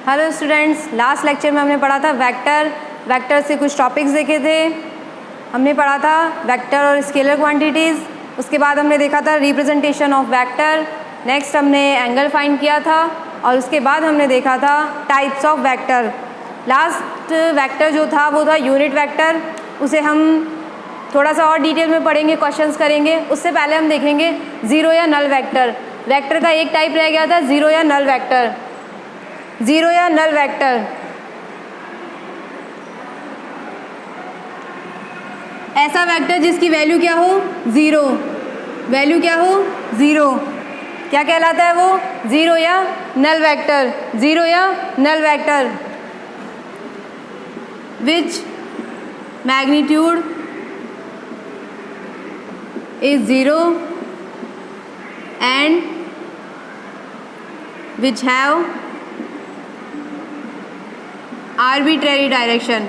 Hello students, last lecture में हमने पढ़ा था वेक्टर से कुछ टॉपिक्स देखे थे। हमने पढ़ा था वेक्टर और स्केलर क्वांटिटीज़। उसके बाद हमने देखा था रिप्रेजेंटेशन ऑफ वेक्टर। नेक्स्ट हमने एंगल फाइंड किया था और उसके बाद हमने देखा था types of vector. Last vector जो था वो था यूनिट वेक्टर। उसे हम थोड़ा सा और डिटेल में पढ़ेंगे, क्वेश्चंस करेंगे। उससे पहले हम देखेंगे ज़ीरो या नल वेक्टर। वेक्टर का एक टाइप रह गया था ज़ीरो या नल वेक्टर। ज़ीरो या नल वेक्टर ऐसा वेक्टर जिसकी वैल्यू क्या हो, ज़ीरो। वैल्यू क्या हो, ज़ीरो। क्या कहलाता है वो, ज़ीरो या नल वेक्टर। ज़ीरो या null vector which magnitude is zero and which have arbitrary direction,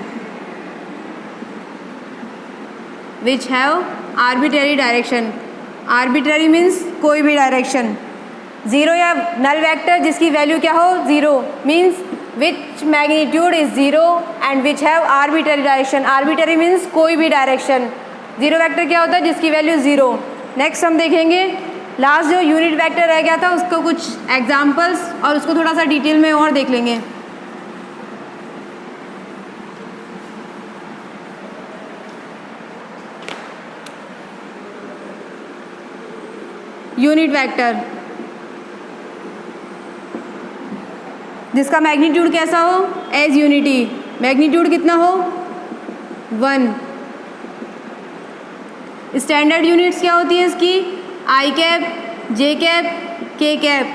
which have arbitrary direction. Arbitrary means कोई भी डायरेक्शन। ज़ीरो या नल वेक्टर जिसकी वैल्यू क्या हो, zero, means which magnitude is zero and which have arbitrary direction. Arbitrary means कोई भी direction. Zero vector क्या होता है, जिसकी वैल्यू ज़ीरो। नेक्स्ट हम देखेंगे लास्ट जो यूनिट वेक्टर रह गया था उसको कुछ एग्जाम्पल्स और उसको थोड़ा सा डिटेल में और देख लेंगे। यूनिट वेक्टर जिसका मैग्नीट्यूड कैसा हो, एज यूनिटी। मैग्नीट्यूड कितना हो, 1। स्टैंडर्ड यूनिट्स क्या होती है इसकी, आई कैप, जे कैप, के कैप।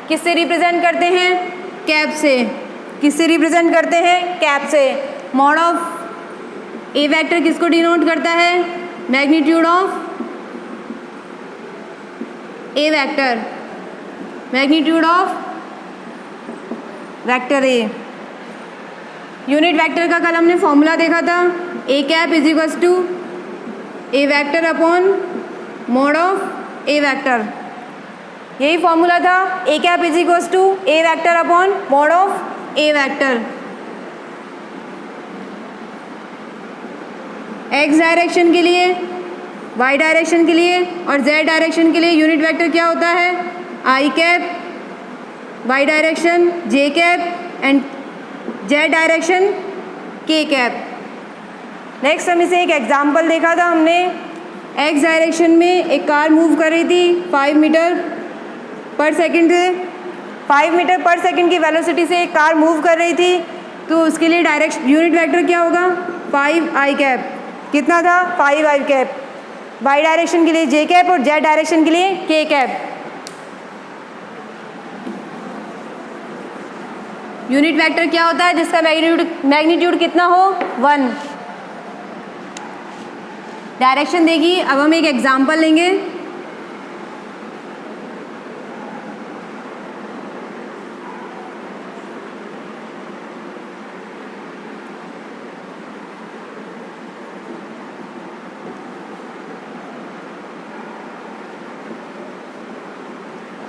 किससे रिप्रेजेंट करते हैं, कैप से। किससे रिप्रेजेंट करते हैं, कैप से। मॉड ऑफ ए वेक्टर किसको डिनोट करता है, magnitude of A vector, magnitude of vector A. Unit vector का कल हमने फॉर्मूला देखा था, A cap is equals to A vector upon mod of A vector. यही फॉर्मूला था, A cap is equals to A vector upon mod of A vector. X direction के लिए, Y direction के लिए और जेड डायरेक्शन के लिए unit vector क्या होता है, I cap, Y direction J cap and Z direction के कैप। नेक्स्ट हम इसे एक एग्जांपल देखा था हमने। एक्स डायरेक्शन में एक कार मूव कर रही थी 5 मीटर पर सेकंड से। 5 मीटर पर सेकंड की वेलोसिटी से एक कार मूव कर रही थी, तो उसके लिए डायरेक्शन यूनिट वेक्टर क्या होगा, 5 आई कैप। कितना था, 5 आई कैप। वाई डायरेक्शन के लिए जे कैप और जेड डायरेक्शन के लिए के कैप। यूनिट वेक्टर क्या होता है जिसका मैग्नीट्यूड कितना हो, 1। डायरेक्शन देगी। अब हम एक एग्जांपल लेंगे।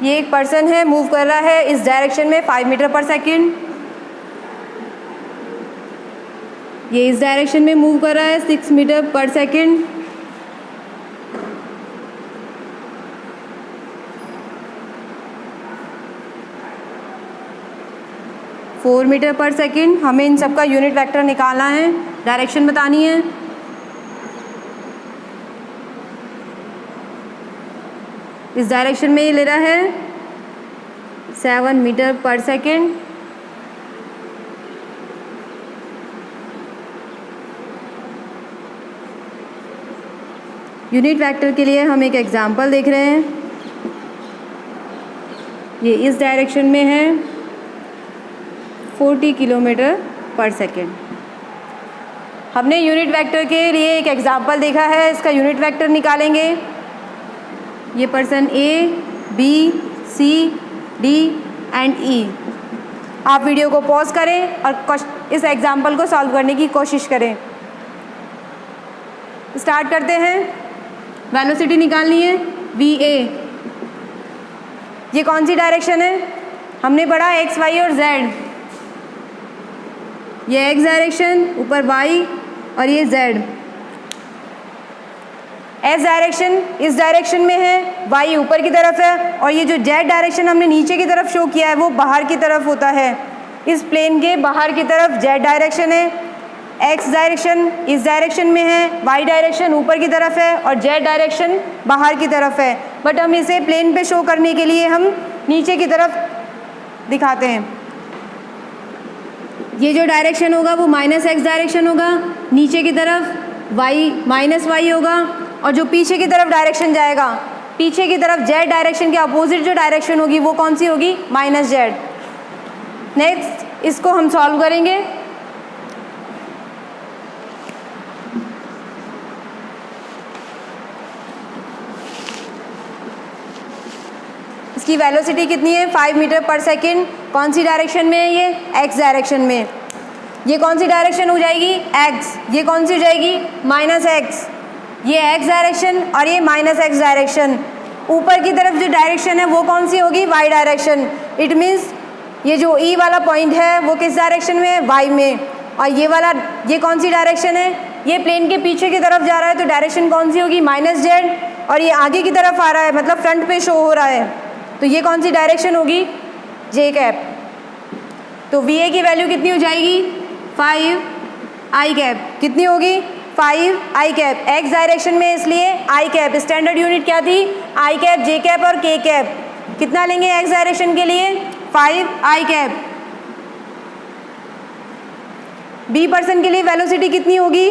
ये एक पर्सन है, मूव कर रहा है इस डायरेक्शन में 5 मीटर पर सेकंड। ये इस डायरेक्शन में मूव कर रहा है 6 मीटर पर सेकंड। फोर मीटर पर सेकंड। हमें इन सबका यूनिट वेक्टर निकालना है, डायरेक्शन बतानी है। इस डायरेक्शन में ये ले रहा है 7 metre per second. Unit vector के लिए हम एक एग्जांपल देख रहे हैं। ये इस डायरेक्शन में है 40 किलोमीटर पर सेकेंड। हमने यूनिट वेक्टर के लिए एक एग्जांपल देखा है, इसका यूनिट वेक्टर निकालेंगे। ये person A, B, C, D and E. आप वीडियो को पॉज करें और इस एग्जाम्पल को सॉल्व करने की कोशिश करें। स्टार्ट करते हैं। वेलोसिटी निकालनी है, वी ए। ये कौन सी डायरेक्शन है, हमने पढ़ा एक्स वाई और जेड। ये एक्स डायरेक्शन, ऊपर वाई और ये जेड। एस डायरेक्शन इस डायरेक्शन में है, वाई ऊपर की तरफ है, और ये जो जेड डायरेक्शन हमने नीचे की तरफ शो किया है वो बाहर की तरफ होता है। इस प्लेन के बाहर की तरफ जेड डायरेक्शन है, एक्स डायरेक्शन इस डायरेक्शन में है, वाई डायरेक्शन ऊपर की तरफ है और जेड डायरेक्शन बाहर की तरफ है। बट हम इसे प्लेन पे शो करने के लिए हम नीचे की तरफ दिखाते हैं। ये जो डायरेक्शन होगा वो माइनस एक्स डायरेक्शन होगा, नीचे की तरफ वाई माइनस वाई होगा, और जो पीछे की तरफ डायरेक्शन जाएगा, पीछे की तरफ जेड डायरेक्शन के अपोजिट जो डायरेक्शन होगी वो कौन सी होगी? Minus Z. नेक्स्ट इसको हम सॉल्व करेंगे। इसकी वेलोसिटी कितनी है? 5 मीटर पर सेकेंड। कौन सी डायरेक्शन में है? ये एक्स डायरेक्शन में। ये कौन सी डायरेक्शन हो जाएगी? एक्स। ये कौन सी हो जाएगी? Minus x. ये एक्स डायरेक्शन और ये माइनस एक्स डायरेक्शन। ऊपर की तरफ जो डायरेक्शन है वो कौन सी होगी? Y direction. इट मीन्स ये जो ई वाला पॉइंट है वो किस डायरेक्शन में है? वाई में। और ये वाला ये कौन सी डायरेक्शन है? ये प्लेन के पीछे की तरफ जा रहा है, तो डायरेक्शन कौन सी होगी? Minus Z. और ये आगे की तरफ आ रहा है, मतलब फ्रंट पे शो हो रहा है, तो ये कौन सी डायरेक्शन होगी? जे कैप। तो वी ए की वैल्यू कितनी हो जाएगी? 5 आई कैप। कितनी होगी? 5 आई कैप। एक्स डायरेक्शन में इसलिए आई कैप। स्टैंडर्ड यूनिट क्या थी? आई कैप, जे कैप और के कैप। कितना लेंगे एक्स डायरेक्शन के लिए? 5 आई कैप। बी पर्सन के लिए वेलोसिटी कितनी होगी?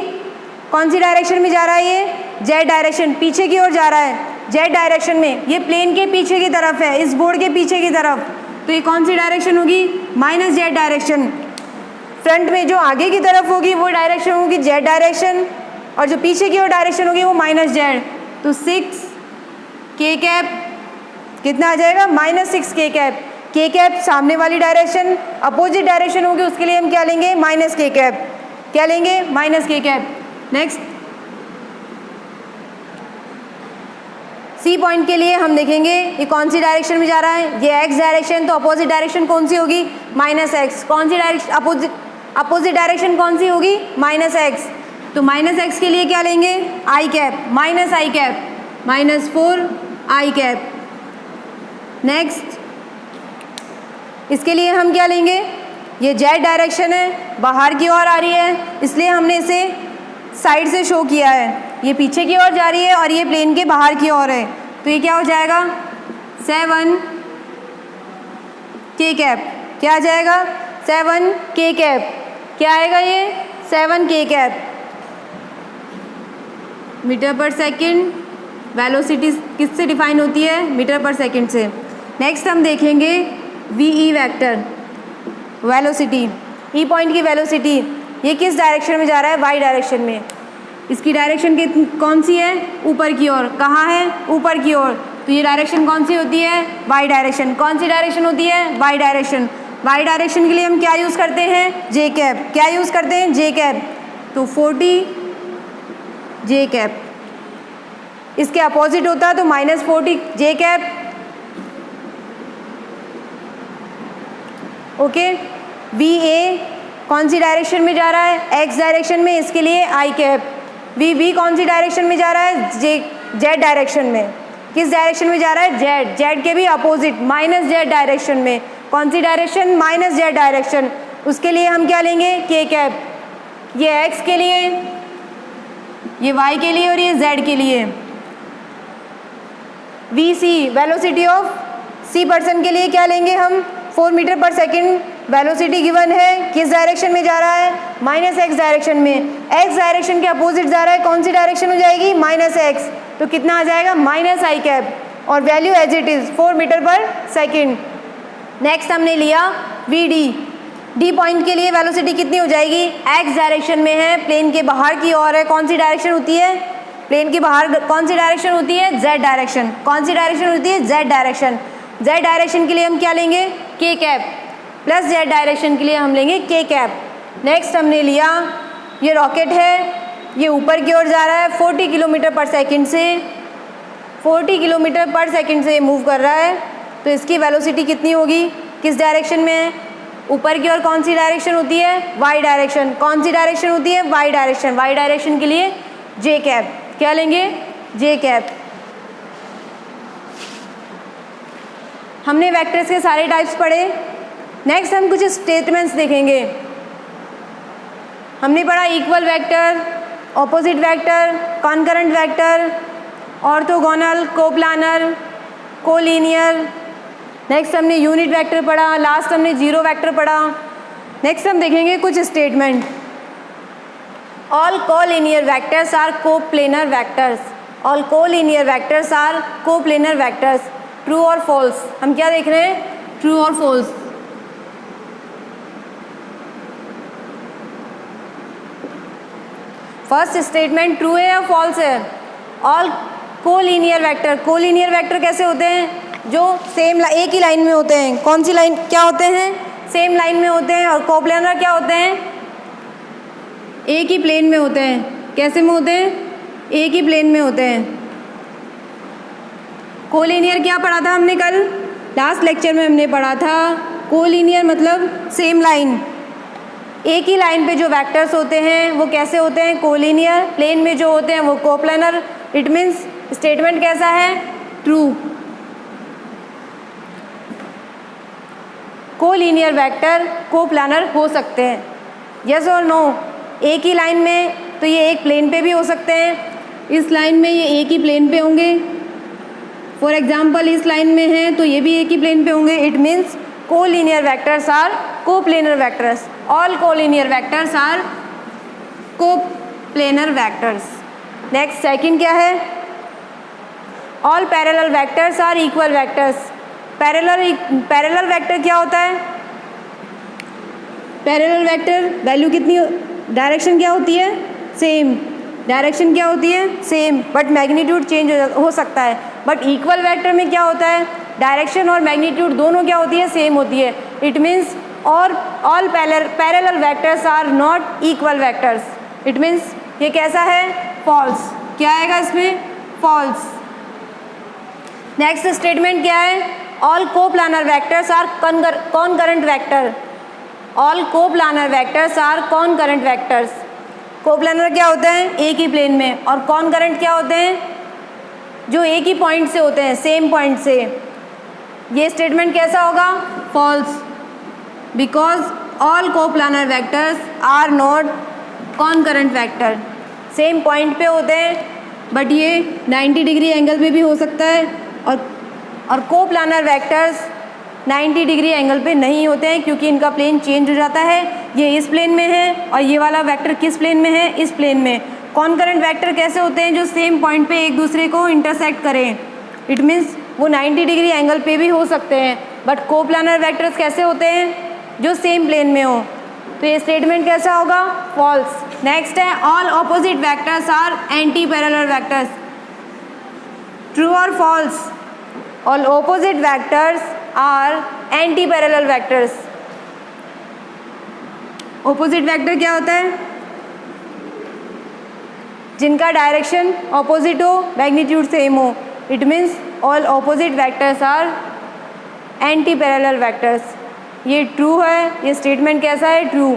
कौन सी डायरेक्शन में जा रहा है ये? जेड डायरेक्शन, पीछे की ओर जा रहा है, जेड डायरेक्शन में। ये प्लेन के पीछे की तरफ है, इस बोर्ड के पीछे की तरफ, तो ये कौन सी डायरेक्शन होगी? Minus Z direction. फ्रंट में जो आगे की तरफ होगी वो डायरेक्शन होगी जेड डायरेक्शन, और जो पीछे की ओर डायरेक्शन होगी वो माइनस जेड। तो 6 के कैप कितना आ जाएगा? -6 के कैप। के कैप सामने वाली डायरेक्शन, अपोजिट डायरेक्शन होगी, उसके लिए हम क्या लेंगे? माइनस के कैप। क्या लेंगे? माइनस के कैप। नेक्स्ट सी पॉइंट के लिए हम देखेंगे ये कौन सी डायरेक्शन में जा रहा है? ये एक्स डायरेक्शन, तो अपोजिट डायरेक्शन कौन सी होगी? Minus x. कौन सी डायरेक्शन अपोजिट डायरेक्शन कौन सी होगी? Minus X. तो माइनस एक्स के लिए क्या लेंगे? आई cap, minus I cap, -4 I cap. Next इसके लिए हम क्या लेंगे? ये जेड डायरेक्शन है, बाहर की ओर आ रही है, इसलिए हमने इसे साइड से शो किया है। ये पीछे की ओर जा रही है और ये प्लेन के बाहर की ओर है, तो ये क्या हो जाएगा? 7 के कैप। क्या आ जाएगा? 7 के कैप। क्या आएगा ये? 7 के कैप। मीटर पर सेकंड। वेलोसिटी किससे डिफाइन होती है? मीटर पर सेकंड से। नेक्स्ट हम देखेंगे वी ई वैक्टर, वेलोसिटी। ई पॉइंट की वेलोसिटी, ये किस डायरेक्शन में जा रहा है? वाई डायरेक्शन में। इसकी डायरेक्शन कौन सी है? ऊपर की ओर। कहाँ है? ऊपर की ओर। तो ये डायरेक्शन कौन सी होती है? Y direction. कौन सी डायरेक्शन होती है? Y direction. वाई डायरेक्शन के लिए हम क्या यूज़ करते हैं? जे कैप। क्या यूज़ करते हैं? जे कैप। तो 40 जे कैप। इसके अपोजिट होता है तो -40 जे कैप। ओके। वी ए कौन सी डायरेक्शन में जा रहा है? एक्स डायरेक्शन में, इसके लिए आई कैप। वी बी कौन सी डायरेक्शन में जा रहा है? जेड डायरेक्शन में। किस डायरेक्शन में जा रहा है? जेड। जेड के भी अपोजिट, माइनस जेड डायरेक्शन में। कौन सी डायरेक्शन? Minus Z direction. उसके लिए हम क्या लेंगे? के कैप। ये एक्स के लिए, ये वाई के लिए और ये जेड के लिए। V C velocity of C person के लिए क्या लेंगे हम? 4 metre per second velocity given है। किस डायरेक्शन में जा रहा है? माइनस एक्स डायरेक्शन में। एक्स डायरेक्शन के अपोजिट जा रहा है, कौन सी डायरेक्शन हो जाएगी? Minus X. तो कितना आ जाएगा? Minus I cap. और value as it is 4 metre per second. Next हमने लिया वी डी। डी पॉइंट के लिए वेलोसिटी कितनी हो जाएगी? एक्स डायरेक्शन में है, प्लेन के बाहर की ओर है। कौन सी डायरेक्शन होती है? प्लेन के बाहर कौन सी डायरेक्शन होती है? Z direction. कौन सी डायरेक्शन होती है? Z direction. जेड डायरेक्शन के लिए हम क्या लेंगे? के कैप। प्लस जेड डायरेक्शन के लिए हम लेंगे के कैप। नेक्स्ट हमने लिया ये रॉकेट है, ये ऊपर की ओर जा रहा है 40 किलोमीटर पर सेकंड से। 40 किलोमीटर पर सेकंड से मूव कर रहा है, तो इसकी वेलोसिटी कितनी होगी? किस डायरेक्शन में है? ऊपर की ओर कौन सी डायरेक्शन होती है? Y direction. कौन सी डायरेक्शन होती है? Y direction. वाई डायरेक्शन के लिए जे कैप। क्या लेंगे? जे कैप। हमने वेक्टर्स के सारे टाइप्स पढ़े। नेक्स्ट हम कुछ स्टेटमेंट्स देखेंगे। हमने पढ़ा equal vector, opposite vector, concurrent vector, orthogonal, coplanar, collinear. Next हमने यूनिट वेक्टर पढ़ा। लास्ट हमने जीरो वेक्टर पढ़ा। नेक्स्ट हम देखेंगे कुछ statement. All collinear vectors are coplanar vectors. All collinear vectors are coplanar vectors. True और फॉल्स। हम क्या देख रहे हैं? ट्रू और फॉल्स। फर्स्ट स्टेटमेंट ट्रू है या फॉल्स है? All collinear vector. Collinear vector कैसे होते हैं? जो सेम एक ही लाइन में होते हैं। कौन सी लाइन? क्या होते हैं? सेम लाइन में होते हैं। और कोप्लेनर क्या होते हैं? एक ही प्लेन में होते हैं। कैसे में होते हैं? एक ही प्लेन में होते हैं। कोलिनियर क्या पढ़ा था हमने कल? लास्ट लेक्चर में हमने पढ़ा था कोलिनियर मतलब सेम लाइन। एक ही लाइन पे जो वेक्टर्स होते हैं वो कैसे होते हैं? कोलिनियर। प्लेन में जो होते हैं वो कोप्लेनर। इट मीन्स स्टेटमेंट कैसा है? ट्रू। कोलिनियर वेक्टर कोप्लानर हो सकते हैं। यस और नो? एक ही लाइन में तो ये एक प्लेन पे भी हो सकते हैं। इस लाइन में ये एक ही प्लेन पे होंगे। फॉर एग्जाम्पल इस लाइन में है तो ये भी एक ही प्लेन पे होंगे। It means collinear vectors are coplanar vectors. All collinear vectors are coplanar vectors. Next second क्या है? All parallel vectors are equal vectors. Parallel vector क्या होता है? पैरेलल वेक्टर वैल्यू कितनी, डायरेक्शन क्या होती है? सेम। डायरेक्शन क्या होती है? सेम, बट मैग्नीट्यूड चेंज हो सकता है। बट इक्वल वेक्टर में क्या होता है? डायरेक्शन और मैग्नीट्यूड दोनों क्या होती है? सेम होती है। It means all parallel vectors are not equal vectors. It means ये कैसा है? फॉल्स। क्या आएगा इसमें? फॉल्स। नेक्स्ट स्टेटमेंट क्या है? All coplanar vectors are concurrent vector. All coplanar vectors are concurrent vectors. Coplanar क्या होता है? एक ही प्लेन में। और कॉनकरेंट क्या होते हैं? जो एक ही पॉइंट से होते हैं, सेम पॉइंट से। ये स्टेटमेंट कैसा होगा? False. Because all coplanar vectors are not concurrent vector. Same point पे होते हैं बट ये 90 डिग्री एंगल पे भी हो सकता है। और कोप्लानर वेक्टर्स 90 डिग्री एंगल पे नहीं होते हैं क्योंकि इनका प्लेन चेंज हो जाता है। ये इस प्लेन में है और ये वाला वेक्टर किस प्लेन में है? इस प्लेन में। कॉनकरेंट वेक्टर कैसे होते हैं? जो सेम पॉइंट पे एक दूसरे को इंटरसेक्ट करें। इट मीन्स वो 90 डिग्री एंगल पे भी हो सकते हैं। बट कोप्लानर वेक्टर्स कैसे होते हैं? जो सेम प्लेन में हो। तो ये स्टेटमेंट कैसा होगा? फॉल्स। नेक्स्ट है all opposite vectors are anti parallel vectors. True और false? All opposite vectors are anti parallel vectors. Opposite vector क्या होता है? जिनका डायरेक्शन ऑपोजिट हो, मैग्नीट्यूड सेम हो। It means all opposite vectors are anti parallel vectors. ये true है। ये स्टेटमेंट कैसा है? ट्रू।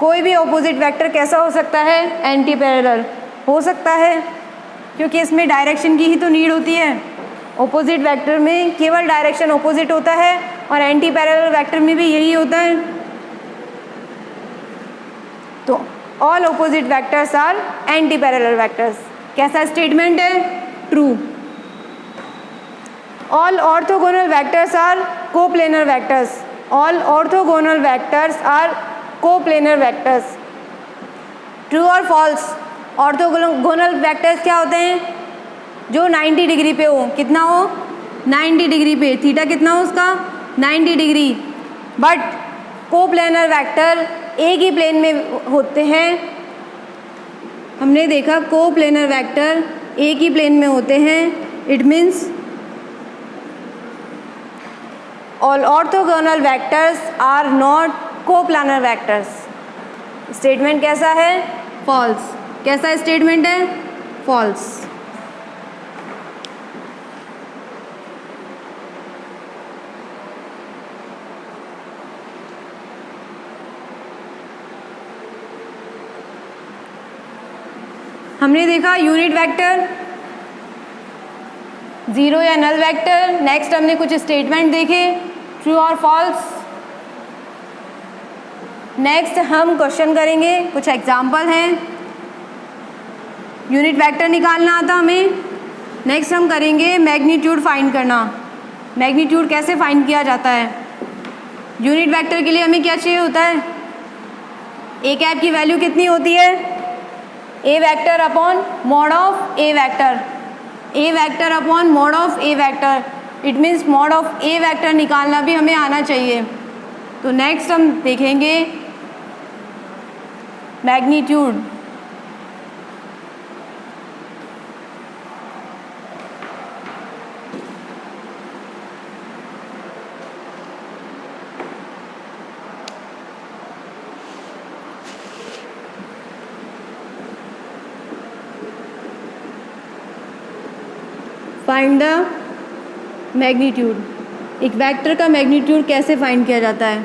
कोई भी ऑपोजिट वेक्टर कैसा हो सकता है? एंटी पैरेलल हो सकता है क्योंकि इसमें डायरेक्शन की ही तो नीड होती है। ऑपोजिट वेक्टर में केवल डायरेक्शन ऑपोजिट होता है और एंटी पैरेलल वेक्टर में भी यही होता है। तो all opposite vectors are anti parallel vectors. कैसा स्टेटमेंट है? True. All orthogonal vectors are coplanar vectors. All orthogonal vectors are coplanar vectors. True और फॉल्स? ऑर्थोगोनल वेक्टर्स क्या होते हैं? जो 90 डिग्री पे हो। कितना हो? 90 डिग्री पे। थीटा कितना हो उसका? 90 डिग्री। बट कोप्लेनर वेक्टर एक ही प्लेन में होते हैं। हमने देखा कोप्लेनर वेक्टर एक ही प्लेन में होते हैं। It means all orthogonal vectors are not coplanar vectors. Statement कैसा है? फॉल्स। कैसा स्टेटमेंट है? फॉल्स। हमने देखा यूनिट वेक्टर, ज़ीरो या नल वेक्टर। नेक्स्ट हमने कुछ स्टेटमेंट देखे, ट्रू और फॉल्स। नेक्स्ट हम क्वेश्चन करेंगे, कुछ एग्जाम्पल हैं। यूनिट वेक्टर निकालना आता हमें। नेक्स्ट हम करेंगे मैग्नीट्यूड फाइंड करना। मैग्नीट्यूड कैसे फाइंड किया जाता है। यूनिट वेक्टर के लिए हमें क्या चाहिए होता है, ए कैप की वैल्यू कितनी होती है, A vector upon mod of A vector, A vector upon mod of A vector. It means mod of A vector निकालना भी हमें आना चाहिए। तो नेक्स्ट हम देखेंगे मैग्नीट्यूड। Find the magnitude. एक वेक्टर का मैग्नीट्यूड कैसे फाइंड किया जाता है।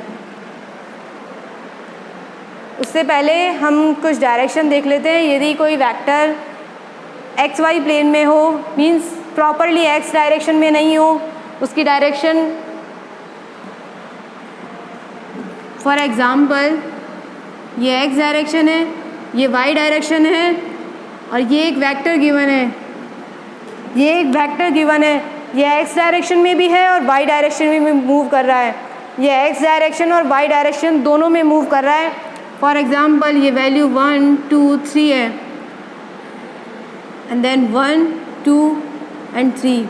उससे पहले हम कुछ डायरेक्शन देख लेते हैं। यदि कोई वेक्टर एक्स वाई प्लेन में हो, मीन्स प्रॉपरली एक्स डायरेक्शन में नहीं हो, उसकी डायरेक्शन फॉर एग्ज़ाम्पल ये एक्स डायरेक्शन है, ये वाई डायरेक्शन है, और ये एक वेक्टर गिवन है, ये एक वेक्टर गिवन है, ये एक्स डायरेक्शन में भी है और वाई डायरेक्शन में भी मूव कर रहा है। ये एक्स डायरेक्शन और वाई डायरेक्शन दोनों में मूव कर रहा है। फॉर एग्ज़ाम्पल ये वैल्यू 1 2 3 है, एंड देन 1 2 एंड 3।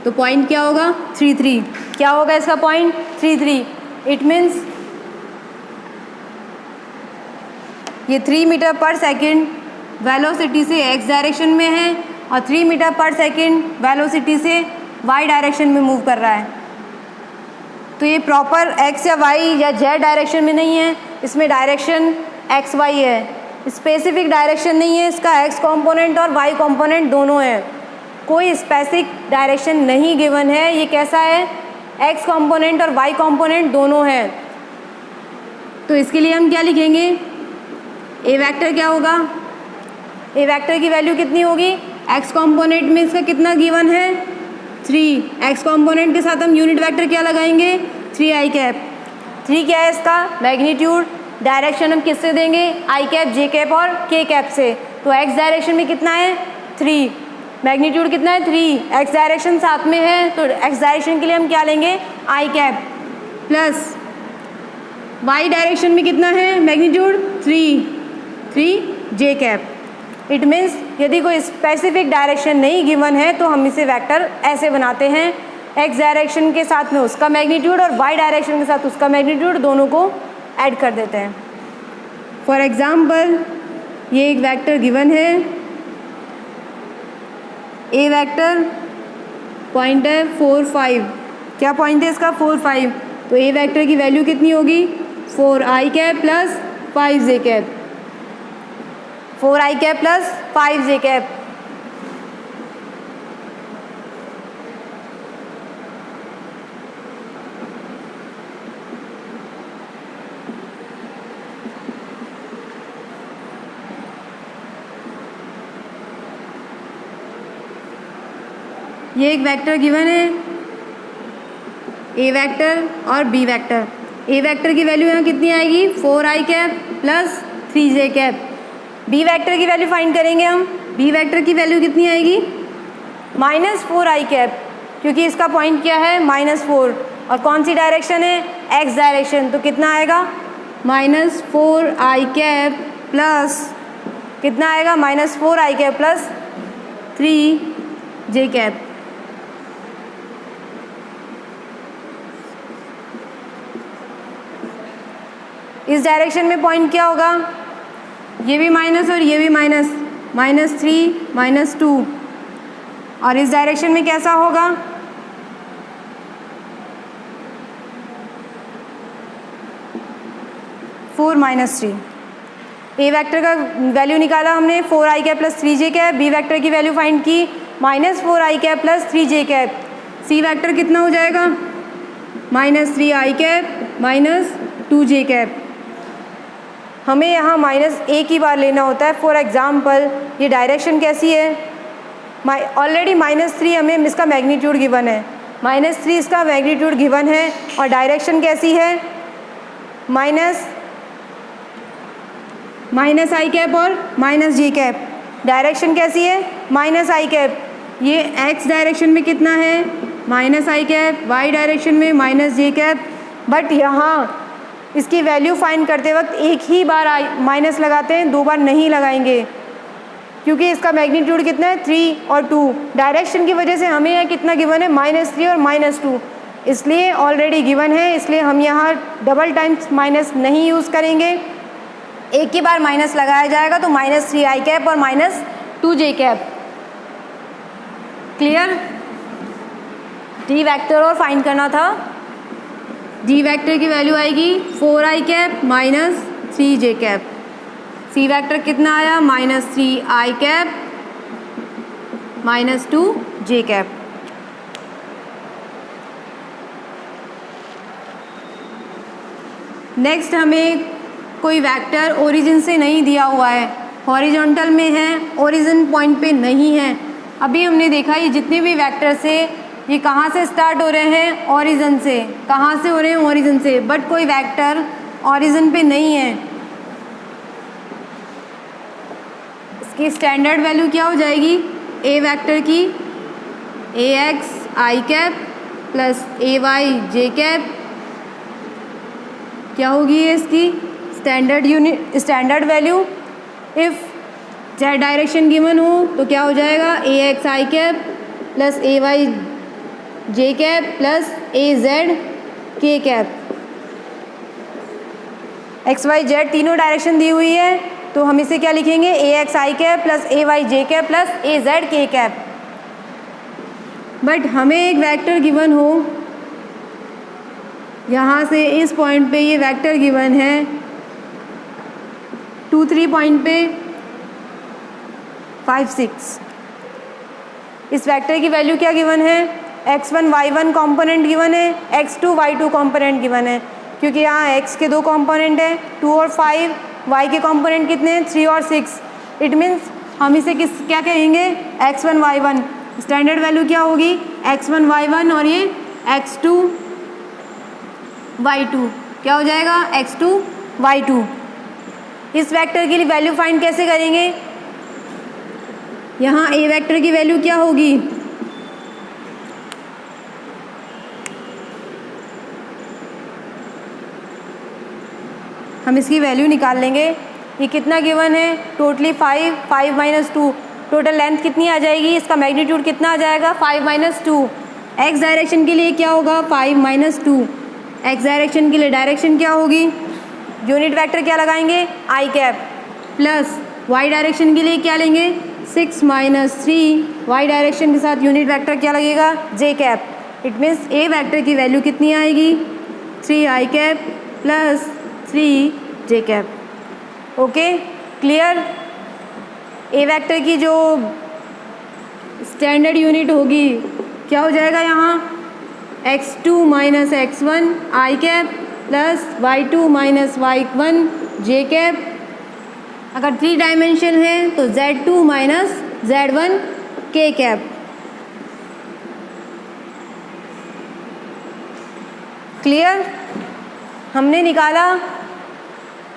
तो पॉइंट क्या होगा, 3 3। क्या होगा इसका पॉइंट, 3 3। इट मीन्स ये 3 मीटर पर सेकेंड वेलोसिटी से एक्स डायरेक्शन में है और 3 मीटर पर सेकेंड वेलोसिटी से वाई डायरेक्शन में मूव कर रहा है। तो ये प्रॉपर एक्स या वाई या जेड डायरेक्शन में नहीं है, इसमें डायरेक्शन एक्स वाई है। स्पेसिफिक डायरेक्शन नहीं है, इसका एक्स कंपोनेंट और वाई कंपोनेंट दोनों है। कोई स्पेसिफिक डायरेक्शन नहीं गिवन है। ये कैसा है, एक्स कंपोनेंट और वाई कंपोनेंट दोनों है। तो इसके लिए हम क्या लिखेंगे, ए वेक्टर क्या होगा, ए वेक्टर की वैल्यू कितनी होगी, एक्स कंपोनेंट में इसका कितना गिवन है, 3। एक्स कंपोनेंट के साथ हम यूनिट वेक्टर क्या लगाएंगे, 3 आई कैप। 3 क्या है इसका मैग्नीट्यूड। डायरेक्शन हम किससे देंगे, आई कैप, जे कैप और के कैप से। तो एक्स डायरेक्शन में कितना है, 3। मैग्नीट्यूड कितना है, 3। एक्स डायरेक्शन साथ में है, तो एक्स डायरेक्शन के लिए हम क्या लेंगे, आई कैप, प्लस वाई डायरेक्शन में कितना है magnitude, 3 J cap. It means यदि कोई स्पेसिफिक डायरेक्शन नहीं गिवन है तो हम इसे वेक्टर ऐसे बनाते हैं, एक्स डायरेक्शन के साथ में उसका मैग्नीट्यूड और वाई डायरेक्शन के साथ उसका मैग्नीट्यूड दोनों को ऐड कर देते हैं। फॉर एग्ज़ाम्पल ये एक वेक्टर गिवन है, ए वेक्टर, पॉइंट है 4 5। क्या पॉइंट है इसका, 4 5। तो ए वेक्टर की वैल्यू कितनी होगी, 4 आई कैप प्लस 5 जे कैप, 4 आई कैप प्लस 5 जे कैप। ये एक वेक्टर गिवन है, ए वेक्टर और बी वेक्टर। ए वेक्टर की वैल्यू यहाँ कितनी आएगी, 4 आई cap plus 3 J cap. B vector की वैल्यू फाइंड करेंगे हम। बी वेक्टर की वैल्यू कितनी आएगी, -4 आई कैप, क्योंकि इसका पॉइंट क्या है, -4, और कौन सी डायरेक्शन है, एक्स डायरेक्शन। तो कितना आएगा, -4 आई कैप प्लस कितना आएगा, -4 आई कैप प्लस 3 जे कैप। इस डायरेक्शन में पॉइंट क्या होगा, ये भी माइनस और ये भी माइनस, -3 -2। और इस डायरेक्शन में कैसा होगा, -3। ए वेक्टर का वैल्यू निकाला हमने, 4 आई cap plus 3 J cap. B vector की वैल्यू फाइंड की, -4 आई cap plus 3 J cap. C vector कितना हो जाएगा, -3 आई कैप -2 जे कैप। हमें यहाँ माइनस एक ही बार लेना होता है। फॉर एग्ज़ाम्पल ये डायरेक्शन कैसी है, ऑलरेडी -3 हमें इसका मैग्नीट्यूड गिवन है, -3 इसका मैग्नीट्यूड गिवन है, और डायरेक्शन कैसी है, माइनस आई कैप और माइनस जी कैप। डायरेक्शन कैसी है, माइनस आई कैप। ये एक्स डायरेक्शन में कितना है, minus I cap, Y direction में माइनस जी कैप। बट यहाँ इसकी वैल्यू फाइंड करते वक्त एक ही बार माइनस लगाते हैं, 2 बार नहीं लगाएंगे, क्योंकि इसका मैग्नीट्यूड कितना है, 3 और 2। डायरेक्शन की वजह से हमें यहाँ कितना गिवन है, -3 और -2, इसलिए ऑलरेडी गिवन है, इसलिए हम यहाँ डबल टाइम्स माइनस नहीं यूज़ करेंगे, एक ही बार माइनस लगाया जाएगा। तो -3 आई कैप और -2 J cap. Clear. D vector और फाइंड करना था। डी वेक्टर की वैल्यू आएगी 4 आई cap -3 J cap. C vector कितना आया, -3 I cap -2 J cap. Next हमें कोई वेक्टर ओरिजिन से नहीं दिया हुआ है, हॉरिजॉन्टल में है, ओरिजिन पॉइंट पे नहीं है। अभी हमने देखा ये जितने भी वेक्टर्स है ये कहाँ से स्टार्ट हो रहे हैं, ओरिजिन से। कहाँ से हो रहे हैं, ओरिजिन से। बट कोई वेक्टर ओरिजिन पे नहीं है, इसकी स्टैंडर्ड वैल्यू क्या हो जाएगी, ए वेक्टर की ax आई कैप प्लस ay जे कैप क्या होगी, ये इसकी standard value. If Z direction given हो तो क्या हो जाएगा, ax आई कैप प्लस ay जे कैप प्लस az के कैप। एक्स वाई जेड तीनों डायरेक्शन दी हुई है, तो हम इसे क्या लिखेंगे, ax आई कैप प्लस ay जे कैप प्लस az के कैप। बट हमें एक वेक्टर गिवन हो, यहाँ से इस पॉइंट पे ये वेक्टर गिवन है 2, 3 पॉइंट पे 5, 6। इस वेक्टर की वैल्यू क्या गिवन है, x1 y1 कंपोनेंट गिवन है, x2 y2 कंपोनेंट गिवन है, क्योंकि यहाँ x के 2 कंपोनेंट हैं 2 और 5, y के कंपोनेंट कितने हैं 3 और 6। इट मीन्स हम इसे क्या कहेंगे, x1 y1। स्टैंडर्ड वैल्यू क्या होगी, x1 y1 और ये x2 y2 क्या हो जाएगा, x2 y2। इस वेक्टर की वैल्यू फाइंड कैसे करेंगे, यहाँ a वेक्टर की वैल्यू क्या होगी, हम इसकी वैल्यू निकाल लेंगे। ये कितना गिवन है, टोटली 5, 5 - 2, टोटल लेंथ कितनी आ जाएगी, इसका मैग्नीट्यूड कितना आ जाएगा, 5 - 2। एक्स डायरेक्शन के लिए क्या होगा, 5 - 2। एक्स डायरेक्शन के लिए डायरेक्शन क्या होगी, यूनिट वेक्टर क्या लगाएंगे, आई कैप, प्लस वाई डायरेक्शन के लिए क्या लेंगे, 6 - 3। वाई डायरेक्शन के साथ यूनिट वेक्टर क्या लगेगा, J cap. It means A vector की वैल्यू कितनी आएगी, 3 I cap plus 3 J cap. Okay, clear. A vector की जो स्टैंडर्ड यूनिट होगी क्या हो जाएगा, यहाँ x2 - x1 आई cap plus y2 - y1 J cap. अगर 3 डायमेंशन है तो z2 - z1 K cap. Clear. हमने निकाला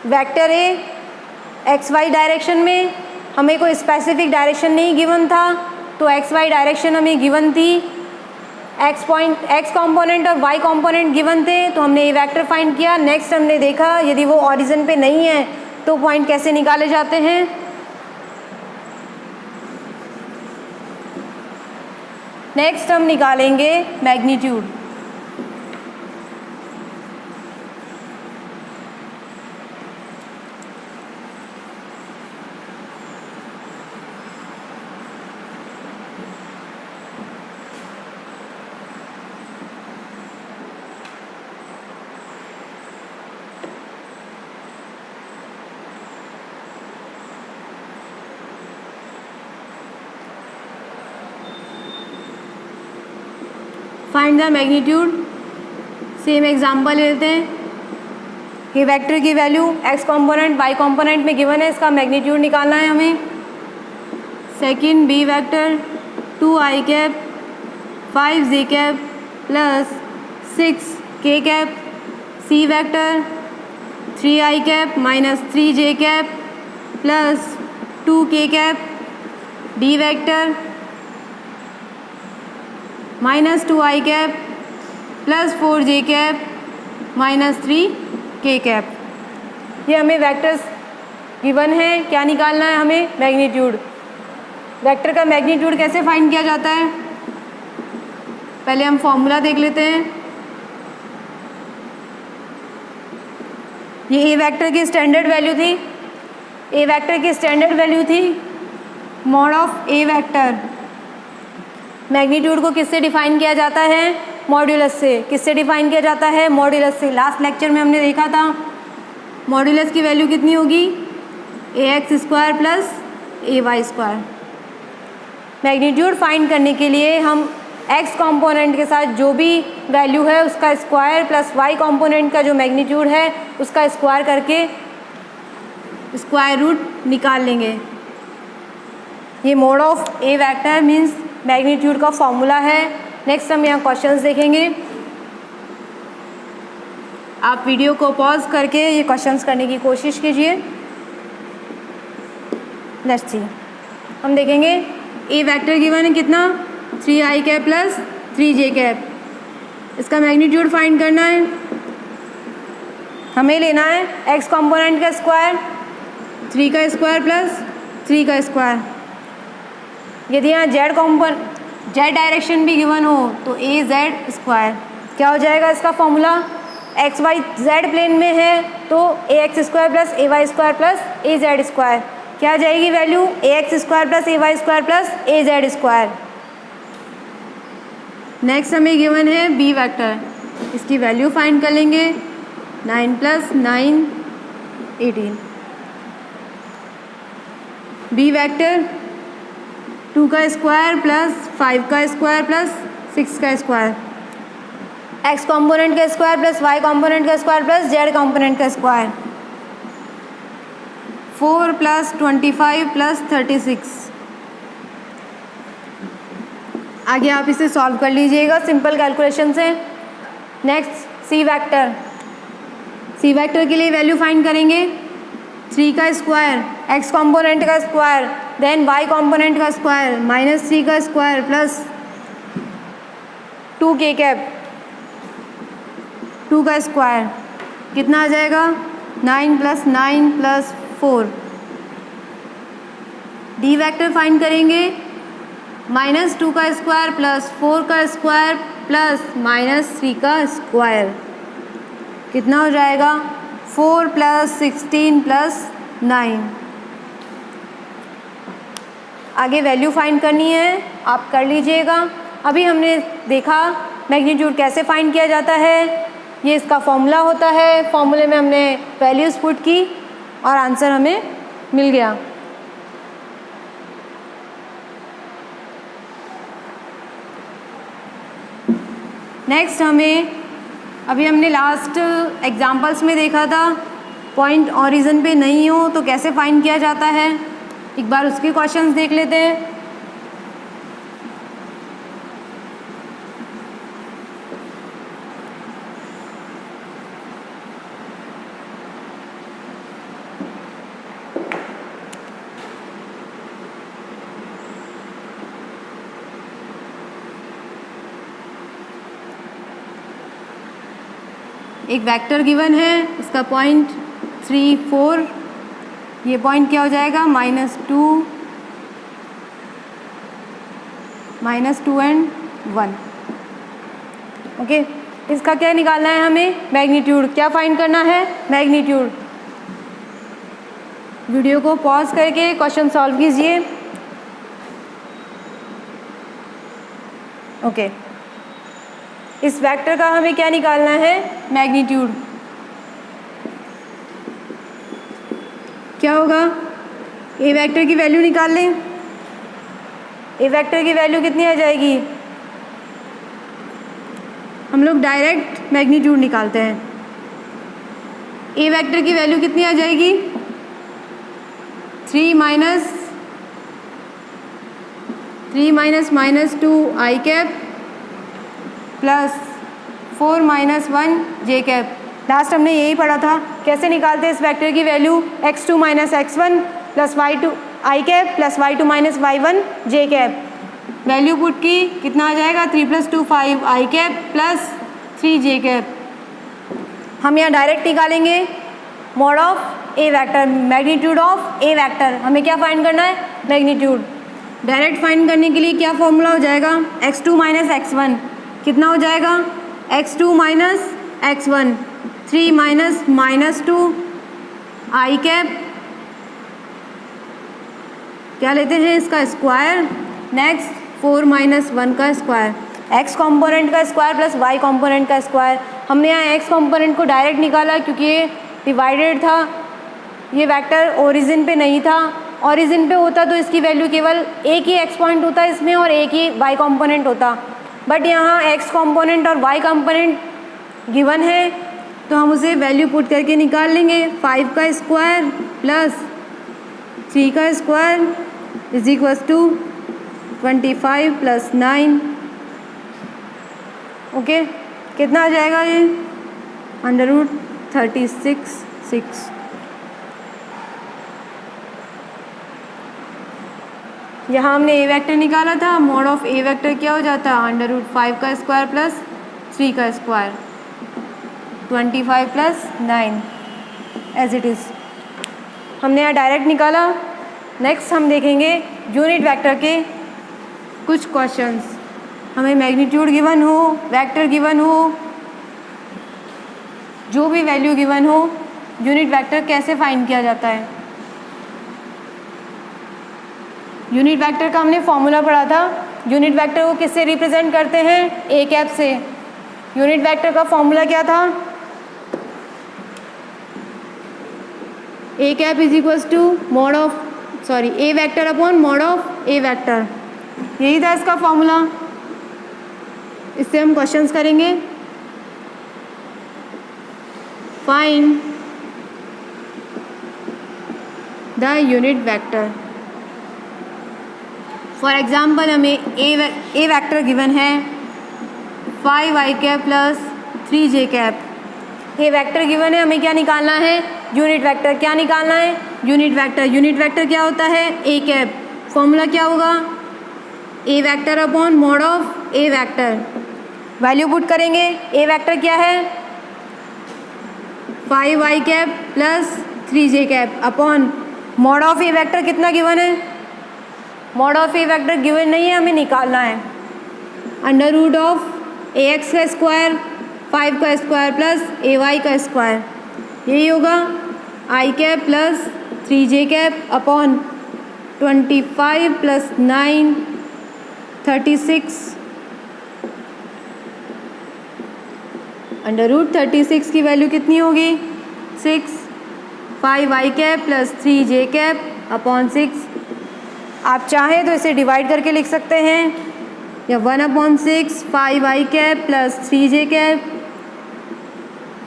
vector A X Y direction में, हमें कोई स्पेसिफिक डायरेक्शन नहीं गिवन था, तो एक्स वाई डायरेक्शन हमें गिवन थी, एक्स कंपोनेंट और वाई कंपोनेंट गिवन थे, तो हमने ये वेक्टर फाइंड किया। नेक्स्ट हमने देखा यदि वो ओरिजिन पे नहीं है तो पॉइंट कैसे निकाले जाते हैं। नेक्स्ट हम निकालेंगे magnitude. Find the magnitude. Same example लेते हैं। ये वेक्टर की value X component Y component में गिवन है, इसका मैग्नीट्यूड निकालना है हमें। Second B vector 2 I cap 5 J cap plus 6 K cap. C vector 3 I cap minus 3 J cap plus 2 K cap. D vector minus 2 I cap plus 4 J cap minus 3 K cap. ये हमें vectors given है, क्या निकालना है हमें? Magnitude. Vector का magnitude कैसे find किया जाता है? पहले हम फॉर्मूला देख लेते हैं। ये ए वेक्टर की स्टैंडर्ड वैल्यू थी, ए वेक्टर की स्टैंडर्ड वैल्यू थी mod of A vector. Magnitude को किससे डिफाइन किया जाता है? मॉड्यूलस से। किससे डिफाइन किया जाता है? मॉड्यूलस से। लास्ट लेक्चर में हमने देखा था मॉड्यूलस की वैल्यू कितनी होगी? ax² plus ay²। Magnitude find करने के लिए हम x कंपोनेंट के साथ जो भी वैल्यू है उसका स्क्वायर प्लस y कंपोनेंट का जो मैग्नीट्यूड है उसका स्क्वायर करके स्क्वायर रूट निकाल लेंगे। ये mode of A vector means magnitude का फॉर्मूला है। नेक्स्ट हम यहाँ क्वेश्चंस देखेंगे। आप वीडियो को पॉज करके ये क्वेश्चंस करने की कोशिश कीजिए। लेट्स सी, हम देखेंगे ए वेक्टर गिवन है कितना? 3 I cap plus 3 J cap. इसका मैग्नीट्यूड फाइंड करना है। हमें लेना है एक्स कंपोनेंट का स्क्वायर, 3 का स्क्वायर प्लस 3 का स्क्वायर। यदि यहाँ जेड डायरेक्शन भी गिवन हो तो ए जेड स्क्वायर। क्या हो जाएगा इसका formula? X Y Z plane में है तो ax² plus ay² plus az²। क्या आ जाएगी value? ax² plus ay² plus az²। Next हमें गिवन है बी वेक्टर, इसकी वैल्यू फाइंड कर लेंगे। 9 प्लस 9 18। बी वेक्टर 2 का स्क्वायर प्लस 5 का स्क्वायर प्लस 6 का स्क्वायर। एक्स कंपोनेंट का स्क्वायर प्लस वाई कंपोनेंट का स्क्वायर प्लस जेड कंपोनेंट का स्क्वायर। 4 plus 25 plus 36। आगे आप इसे सॉल्व कर लीजिएगा सिंपल कैलकुलेशन से। Next C vector, C vector के लिए वैल्यू फाइंड करेंगे। 3 का स्क्वायर एक्स कंपोनेंट का स्क्वायर देन वाई कंपोनेंट का स्क्वायर माइनस 3 का स्क्वायर प्लस 2 के कैप। 2 का स्क्वायर कितना आ जाएगा? 9 plus 9 plus 4। D vector find करेंगे। माइनस 2 का स्क्वायर प्लस 4 का स्क्वायर प्लस माइनस 3 का स्क्वायर कितना हो जाएगा? 4 प्लस 16 प्लस 9। आगे वैल्यू फाइंड करनी है, आप कर लीजिएगा। अभी हमने देखा मैग्नीट्यूड कैसे फाइंड किया जाता है। ये इसका फॉर्मूला होता है, फॉर्मूले में हमने वैल्यूज़ पुट की और आंसर हमें मिल गया। नेक्स्ट अभी हमने लास्ट एग्जाम्पल्स में देखा था पॉइंट ऑरिजिन पे नहीं हो तो कैसे फाइंड किया जाता है। एक बार उसके क्वेश्चंस देख लेते हैं। एक वेक्टर गिवन है, इसका पॉइंट 3 4। ये पॉइंट क्या हो जाएगा? -2 एंड 1। ओके, इसका क्या निकालना है हमें? मैग्नीट्यूड। क्या फाइंड करना है? मैग्नीट्यूड। वीडियो को पॉज करके क्वेश्चन सॉल्व कीजिए। ओके, इस वेक्टर का हमें क्या निकालना है? मैग्नीट्यूड। क्या होगा? ए वेक्टर की वैल्यू निकाल लें। ए वेक्टर की वैल्यू कितनी आ जाएगी? हम लोग डायरेक्ट मैग्नीट्यूड निकालते हैं। ए वेक्टर की वैल्यू कितनी आ जाएगी? 3 minus 2 I cap plus 4 minus 1 J cap. Last हमने यही पढ़ा था कैसे निकालते हैं इस वेक्टर की value, x2 minus x1 plus y2 I cap plus y2 minus y1 J cap. Value put की, कितना आ जाएगा? 3 प्लस 2 5 I cap plus 3 J cap. हम यहाँ डायरेक्ट निकालेंगे mod of A vector, magnitude of A vector. हमें क्या फाइंड करना है? मैग्नीट्यूड। डायरेक्ट फाइंड करने के लिए क्या फॉर्मूला हो जाएगा? x2 माइनस x1 कितना हो जाएगा? x2 minus x1 3 minus 2 I cap, क्या लेते हैं? इसका स्क्वायर। नेक्स्ट 4 माइनस 1 का स्क्वायर, x कॉम्पोनेंट का स्क्वायर प्लस y कॉम्पोनेंट का स्क्वायर। हमने यहाँ x कॉम्पोनेंट को डायरेक्ट निकाला क्योंकि ये डिवाइडेड था, ये वेक्टर ओरिजिन पे नहीं था। ओरिजिन पे होता तो इसकी वैल्यू केवल एक ही x पॉइंट होता इसमें और एक ही y कॉम्पोनेंट होता, बट यहाँ x कॉम्पोनेंट और y कॉम्पोनेंट गिवन है तो हम उसे वैल्यू पुट करके निकाल लेंगे। 5 का स्क्वायर प्लस 3 का square is equals to 25 plus 9। Okay, कितना आ जाएगा ये? √36। यहाँ हमने ए वेक्टर निकाला था, मॉड ऑफ ए वेक्टर क्या हो जाता? √5 का स्क्वायर प्लस 3 का square 25 plus 9 as it is. हमने यहाँ डायरेक्ट निकाला। नेक्स्ट हम देखेंगे यूनिट वेक्टर के कुछ क्वेश्चंस। हमें मैग्नीट्यूड गिवन हो, वेक्टर गिवन हो, जो भी वैल्यू गिवन हो, यूनिट वेक्टर कैसे फाइंड किया जाता है? यूनिट वेक्टर का हमने फॉर्मूला पढ़ा था। यूनिट वेक्टर को किससे रिप्रेजेंट करते हैं? ए कैप से। यूनिट वेक्टर का फॉर्मूला क्या था? A cap is equals to mod of A vector upon mod of A vector, यही था इसका फॉर्मूला। इससे हम क्वेश्चंस करेंगे। Find the unit vector. For example हमें ए वेक्टर गिवन है 5 I cap plus 3 J cap. A vector given है, हमें क्या निकालना है? Unit vector. क्या निकालना है? Unit vector. यूनिट वेक्टर क्या होता है? A cap. फॉर्मूला क्या होगा? A vector upon mod of A vector. Value put करेंगे। ए वेक्टर क्या है? 5 I cap plus 3 J cap upon mod of A vector कितना गिवन है? Mod of A vector given नहीं है, हमें निकालना है। √ax का स्क्वायर 5 का स्क्वायर प्लस ay का स्क्वायर, यही होगा आई cap plus 3 J cap upon 25 plus 9 36 √36 की वैल्यू कितनी होगी? 6। 5 I cap plus 3 J cap upon 6। आप चाहें तो इसे डिवाइड करके लिख सकते हैं, या 1/6 5 I cap plus 3 J cap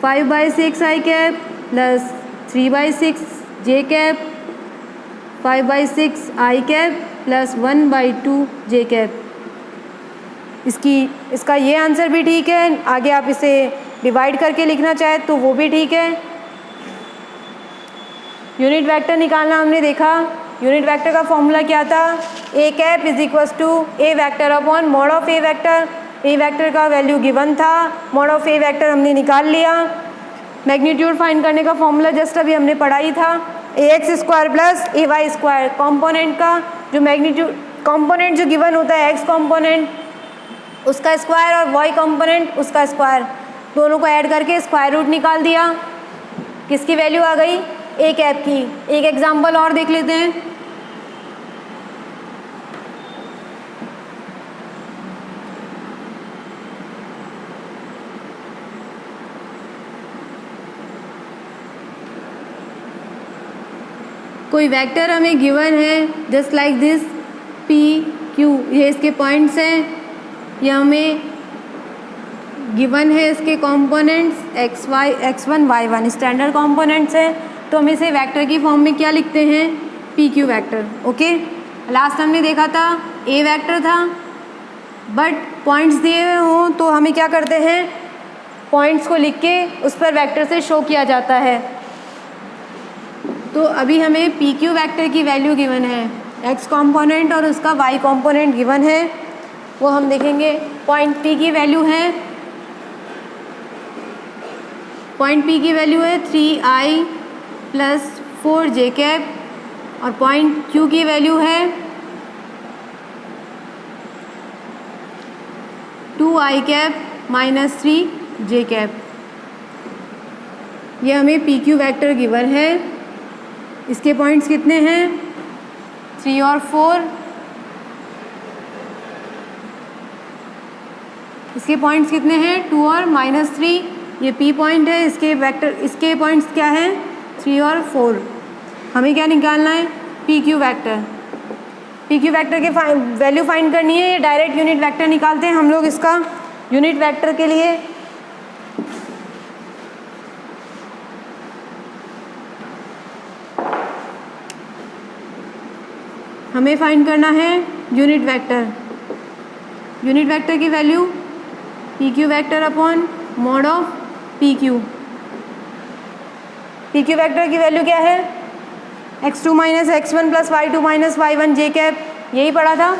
5/6 I cap plus 3/6 J cap 5/6 I cap plus 1/2 J cap. इसका ये आंसर भी ठीक है। आगे आप इसे डिवाइड करके लिखना चाहें तो वो भी ठीक है। यूनिट वेक्टर निकालना हमने देखा। यूनिट वेक्टर का फॉर्मूला क्या था? A cap is equals to A vector upon mod of A vector. A vector का वैल्यू गिवन था, मॉड ऑफ ए वेक्टर हमने निकाल लिया। मैग्नीट्यूड फाइंड करने का फॉर्मूला जस्ट अभी हमने पढ़ा ही था, ax square plus ay square. Component का जो मैग्नीट्यूड कॉम्पोनेंट जो गिवन होता है x कॉम्पोनेंट उसका स्क्वायर और y कॉम्पोनेंट उसका स्क्वायर, दोनों को ऐड करके स्क्वायर रूट निकाल दिया। किसकी वैल्यू आ गई? ए कैप की। एक एग्जांपल और देख लेते हैं। कोई वेक्टर हमें गिवन है just like this P Q, ये इसके पॉइंट्स हैं। ये हमें गिवन है इसके components X Y x1 y1 standard components है, तो हम इसे वेक्टर की फॉर्म में क्या लिखते हैं, P Q vector. Okay, last हमने देखा था ए वेक्टर था, बट पॉइंट्स दिए हुए हों तो हमें क्या करते हैं, पॉइंट्स को लिख के उस पर वेक्टर से शो किया जाता है। तो अभी हमें पी क्यू वैक्टर की वैल्यू गिवन है, एक्स कंपोनेंट और उसका वाई कंपोनेंट गिवन है, वो हम देखेंगे। पॉइंट पी की वैल्यू है, पॉइंट पी की वैल्यू है 3i + 4j कैप, और पॉइंट क्यू की वैल्यू है 2i कैप - 3j कैप। ये हमें पी क्यू वैक्टर गिवन है। इसके पॉइंट्स कितने हैं, 3 और 4। इसके पॉइंट्स कितने हैं, 2 और -3। ये पी पॉइंट है, इसके वेक्टर, इसके पॉइंट्स क्या हैं, 3 और 4। हमें क्या निकालना है, P Q vector. P Q vector के वैल्यू फाइंड करनी है, ये डायरेक्ट यूनिट वेक्टर निकालते हैं हम लोग। इसका यूनिट वेक्टर के लिए हमें फाइंड करना है यूनिट वेक्टर। यूनिट वेक्टर की value P Q vector upon mod of P Q. P Q vector की वैल्यू क्या है, x2 - x1 + y2 - y1 j cap, यही पढ़ा था।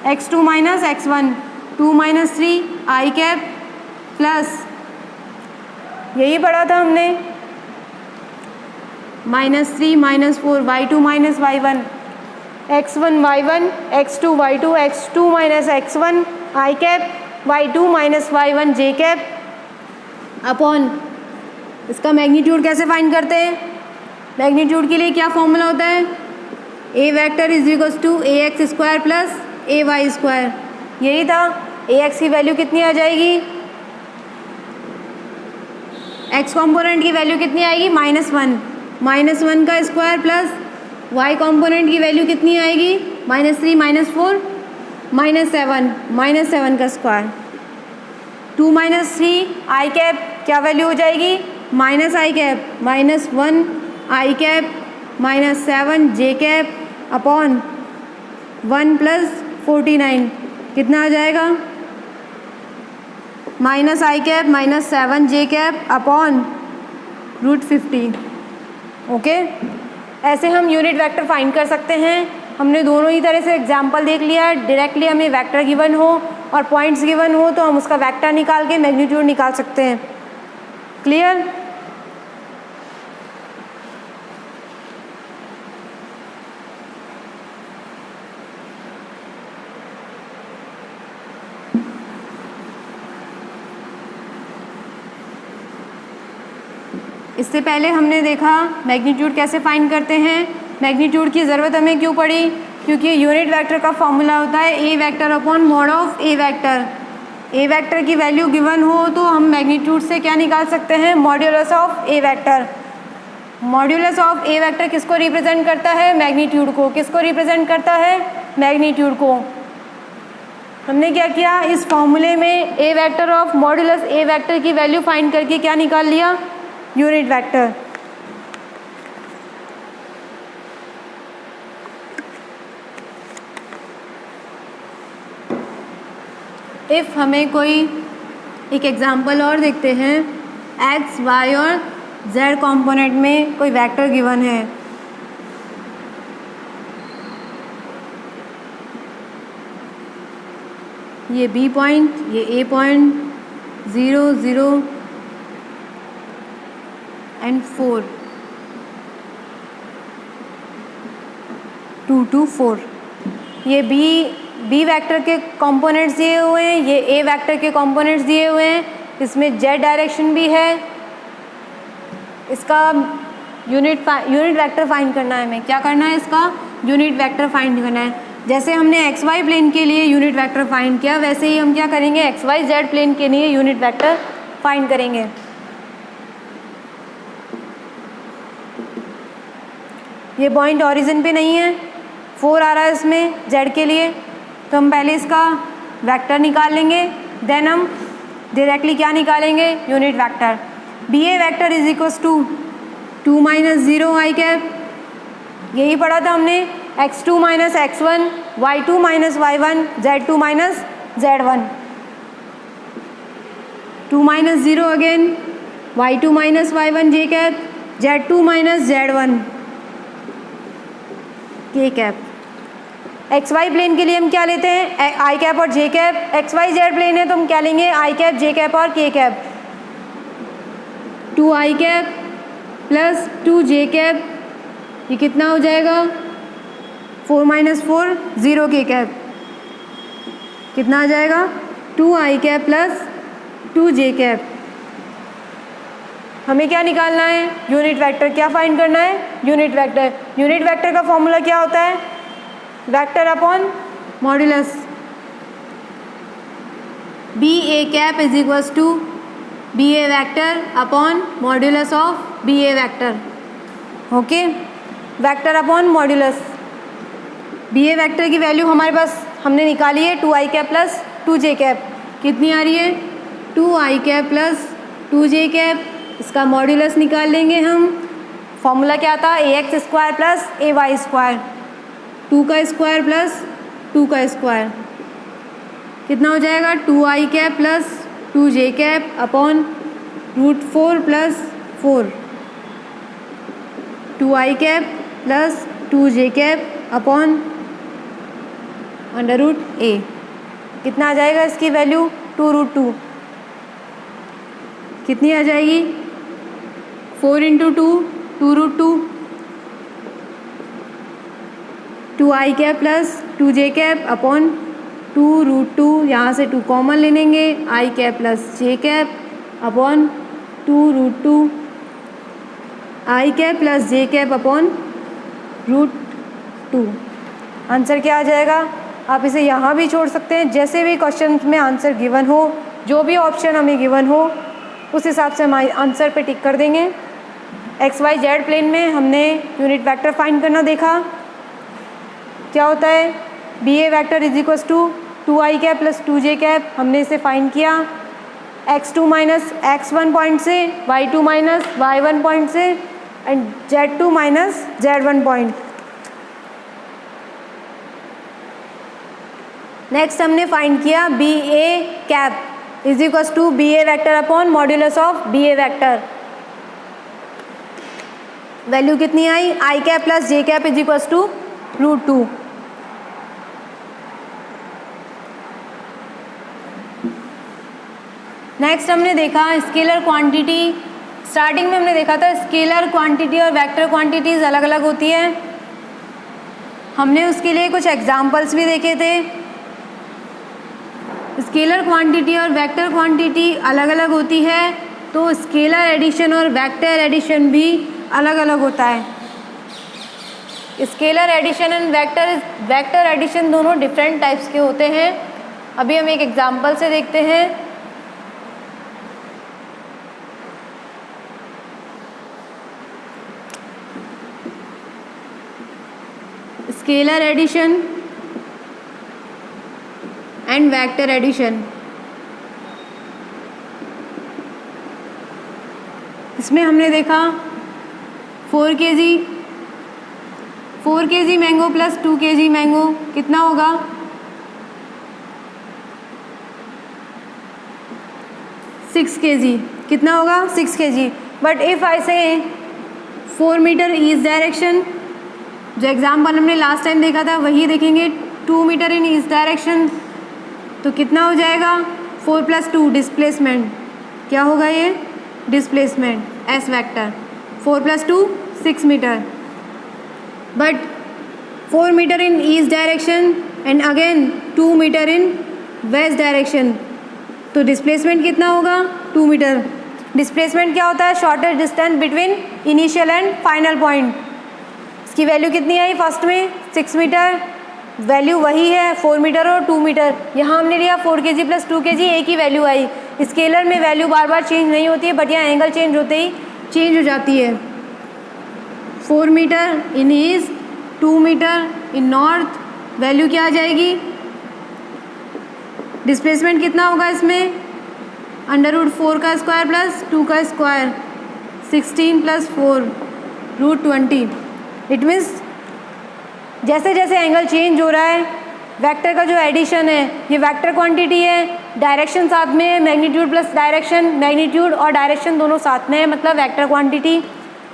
x2 - x1 2 - 3 i cap plus, यही पढ़ा था हमने, -3 - 4 y2 - y1 x1 y1 x2 y2 x2 - x1 i cap y2 - y1 j cap upon, इसका मैग्नीट्यूड कैसे फाइंड करते हैं, मैग्नीट्यूड के लिए क्या फॉर्मूला होता है, ए वेक्टर = ax² + ay²। यही था। ax की वैल्यू कितनी आ जाएगी, x कंपोनेंट की वैल्यू कितनी आएगी, -1 -1 का स्क्वायर प्लस y कंपोनेंट की वैल्यू कितनी आएगी, -3 - 4 -7 का स्क्वायर। 2 - 3 i कैप क्या वैल्यू हो जाएगी, -i cap -1 i cap -7 j cap upon 1 + 49 कितना आ जाएगा, -i cap -7 j cap upon √50। Okay, ऐसे हम यूनिट वेक्टर फाइंड कर सकते हैं। हमने दोनों ही तरह से एग्जाम्पल देख लिया। डायरेक्टली हमें वेक्टर गिवन हो और पॉइंट्स गिवन हो तो हम उसका वेक्टर निकाल के मैग्नीट्यूड निकाल सकते हैं। क्लियर? इससे पहले हमने देखा मैग्नीट्यूड कैसे फाइंड करते हैं। मैग्नीट्यूड की ज़रूरत हमें क्यों पड़ी, क्योंकि यूनिट वेक्टर का फॉर्मूला होता है A vector upon mod of A vector. A vector की वैल्यू गिवन हो तो हम मैग्नीट्यूड से क्या निकाल सकते हैं, modulus of A vector. Modulus of A vector किसको रिप्रेजेंट करता है, मैग्नीट्यूड को। किसको रिप्रेजेंट करता है, मैग्नीट्यूड को। हमने क्या किया, इस फॉर्मूले में A vector of modulus A vector की वैल्यू फाइंड करके क्या निकाल लिया, यूनिट वेक्टर। इफ़ हमें कोई एक एग्जांपल और देखते हैं, एक्स वाई और जेड कंपोनेंट में कोई वेक्टर गिवन है। ये बी पॉइंट, ये ए पॉइंट, 0 0 एंड 4 2 2 4। ये बी वेक्टर के कंपोनेंट्स दिए हुए हैं, ये ए वेक्टर के कंपोनेंट्स दिए हुए हैं। इसमें जेड डायरेक्शन भी है। इसका यूनिट वेक्टर फाइंड करना है हमें। क्या करना है, इसका यूनिट वेक्टर फाइंड करना है। जैसे हमने एक्स वाई प्लेन के लिए यूनिट वेक्टर फाइंड किया, वैसे ही हम क्या करेंगे, एक्स वाई जेड प्लेन के लिए यूनिट वेक्टर फाइंड करेंगे। ये पॉइंट ओरिजिन पे नहीं है, 4 आ रहा है इसमें जेड के लिए, तो हम पहले इसका वेक्टर निकाल लेंगे, देन हम डायरेक्टली क्या निकालेंगे, unit vector. B A vector is equals to 2 minus 0 I cap, यही पढ़ा था हमने, x2 minus x1, y2 minus y1, z2 minus z1, 2 minus 0 again, y2 minus y1 J cap, z2 minus z1 K cap. X Y plane के लिए हम क्या लेते हैं, आई कैप और J cap. X Y Z plane है तो हम क्या लेंगे, आई कैप, जे कैप और के cap. 2 I cap plus 2 J cap, ये कितना हो जाएगा, 4 माइनस 4 0 के कैप, कितना आ जाएगा, 2 I cap plus 2 J cap. हमें क्या निकालना है, यूनिट वेक्टर। क्या फाइंड करना है, यूनिट वेक्टर। यूनिट वेक्टर का फॉर्मूला क्या होता है, vector upon modulus. B A cap is equals to B A vector upon modulus of B A vector. Okay, vector upon modulus. B A vector की value हमारे पास हमने निकाली है, 2 I cap plus 2 J cap, कितनी आ रही है, 2 I cap plus 2 J cap. इसका मॉड्यूलस निकाल लेंगे हम। फॉर्मूला क्या था, ए एक्स स्क्वायर प्लस ए वाई स्क्वायर, 2 का स्क्वायर प्लस 2 का स्क्वायर, कितना हो जाएगा, 2 I cap plus 2 J cap upon √4 plus 4, 2 I cap plus 2 J cap upon √a, कितना आ जाएगा इसकी वैल्यू, 2√2, कितनी आ जाएगी, 4 into 2 2√2, 2 I cap plus 2 J cap upon 2√2, यहाँ से 2 कॉमन ले लेंगे, आई cap plus J cap upon 2√2, आई cap plus J cap upon √2। Answer क्या आ जाएगा, आप इसे यहाँ भी छोड़ सकते हैं, जैसे भी क्वेश्चन में आंसर गिवन हो, जो भी ऑप्शन हमें गिवन हो उस हिसाब से हम आंसर पे टिक कर देंगे। एक्स वाई जेड प्लेन में हमने यूनिट वेक्टर फाइंड करना देखा, क्या होता है, B A vector is equals to 2 I cap plus 2 J cap, हमने इसे फाइंड किया। x2 माइनस x1 पॉइंट से, y2 माइनस y1 पॉइंट से and z2 minus z1 point. Next हमने फाइंड किया B A cap is equals to B A vector upon modulus of B A vector. Value कितनी आई, I cap plus J cap is equals to √2। Next हमने देखा scalar quantity. Starting में हमने देखा था स्केलर क्वांटिटी और वेक्टर क्वांटिटीज़ अलग अलग होती है। हमने उसके लिए कुछ एग्जाम्पल्स भी देखे थे। स्केलर क्वांटिटी और वेक्टर क्वांटिटी अलग अलग होती है तो स्केलर एडिशन और वेक्टर एडिशन भी अलग अलग होता है। Scalar addition and vector addition दोनों डिफरेंट टाइप्स के होते हैं। अभी हम एक एग्जाम्पल से देखते हैं। Scalar addition and vector addition. इसमें हमने देखा 4 kg mango plus 2 kg mango कितना होगा, 6 kg। कितना होगा, 6 kg। बट इफ़ आई से 4 मीटर ईस्ट डायरेक्शन, जो एग्जाम्पल हमने लास्ट टाइम देखा था वही देखेंगे। 2 मीटर इन ईस्ट डायरेक्शन तो कितना हो जाएगा, 4 + 2 डिस्प्लेसमेंट। क्या होगा ये, displacement S vector. 4 + 2 6 metre. But 4 metre in east direction and again 2 metre in west direction तो डिस्प्लेसमेंट कितना होगा, 2 मीटर। डिस्प्लेसमेंट क्या होता है, shortest distance between initial and final point. इसकी वैल्यू कितनी आई फर्स्ट में, 6 मीटर। वैल्यू वही है 4 मीटर और 2 मीटर। यहाँ हमने लिया 4 kg प्लस 2 kg, एक ही वैल्यू आई। स्केलर में वैल्यू बार बार चेंज नहीं होती है, बट यहाँ एंगल चेंज होते ही चेंज हो जाती है। 4 metre in east, 2 metre in north, value क्या आ जाएगी, डिस्प्लेसमेंट कितना होगा इसमें, √4 का स्क्वायर प्लस 2 का स्क्वायर 16 + 4 √20। इट मीन्स जैसे जैसे एंगल चेंज हो रहा है वेक्टर का जो एडिशन है ये वेक्टर क्वांटिटी है, डायरेक्शन साथ में है, मैग्नीट्यूड प्लस डायरेक्शन, मैग्नीट्यूड और डायरेक्शन दोनों साथ में है मतलब वेक्टर क्वांटिटी।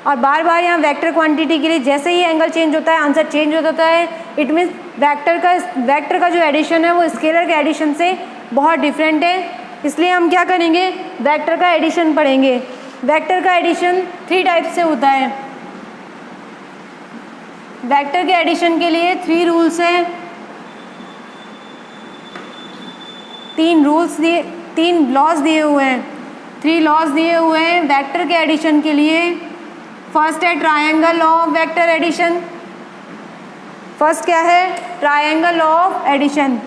और बार बार यहाँ वेक्टर क्वांटिटी के लिए जैसे ही एंगल चेंज होता है आंसर चेंज हो जाता है। इट मीन्स वेक्टर का जो एडिशन है वो स्केलर के एडिशन से बहुत डिफरेंट है, इसलिए हम क्या करेंगे वेक्टर का एडिशन पढ़ेंगे। वेक्टर का एडिशन 3 टाइप से होता है। वेक्टर के एडिशन के लिए 3 रूल्स हैं, 3 लॉज दिए हुए हैं, 3 लॉज दिए हुए हैं वेक्टर के एडिशन के लिए। फर्स्ट है triangle law of vector addition. First क्या है? Triangle law of addition,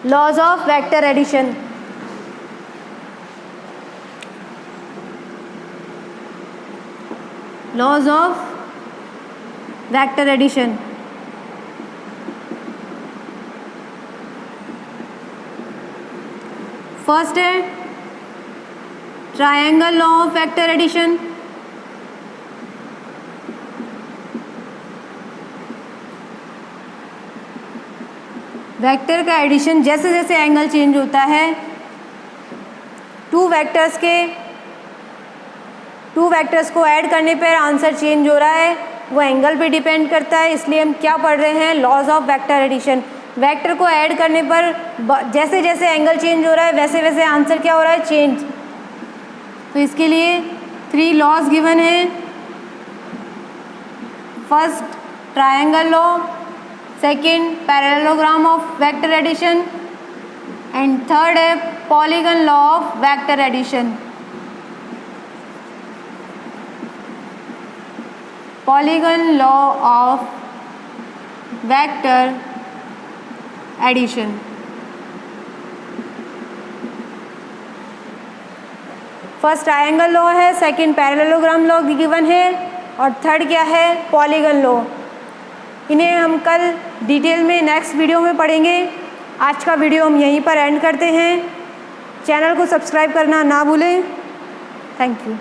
laws of vector addition. Laws of vector addition. First है triangle law of vector addition. Vector का एडिशन जैसे जैसे एंगल चेंज होता है 2 वेक्टर्स को ऐड करने पर आंसर चेंज हो रहा है, वो एंगल पे डिपेंड करता है, इसलिए हम क्या पढ़ रहे हैं laws of vector addition. Vector को ऐड करने पर जैसे जैसे एंगल चेंज हो रहा है वैसे वैसे आंसर क्या हो रहा है चेंज। तो इसके लिए 3 लॉज गिवन है। First triangle law, second parallelogram of vector addition and third है polygon law of vector addition. Polygon law of vector addition. First triangle law है, सेकंड पैरेललोग्राम लॉ गिवन है और थर्ड क्या है पॉलीगन लॉ। इन्हें हम कल डिटेल में नेक्स्ट वीडियो में पढ़ेंगे। आज का वीडियो हम यहीं पर एंड करते हैं। चैनल को सब्सक्राइब करना ना भूलें। Thank you.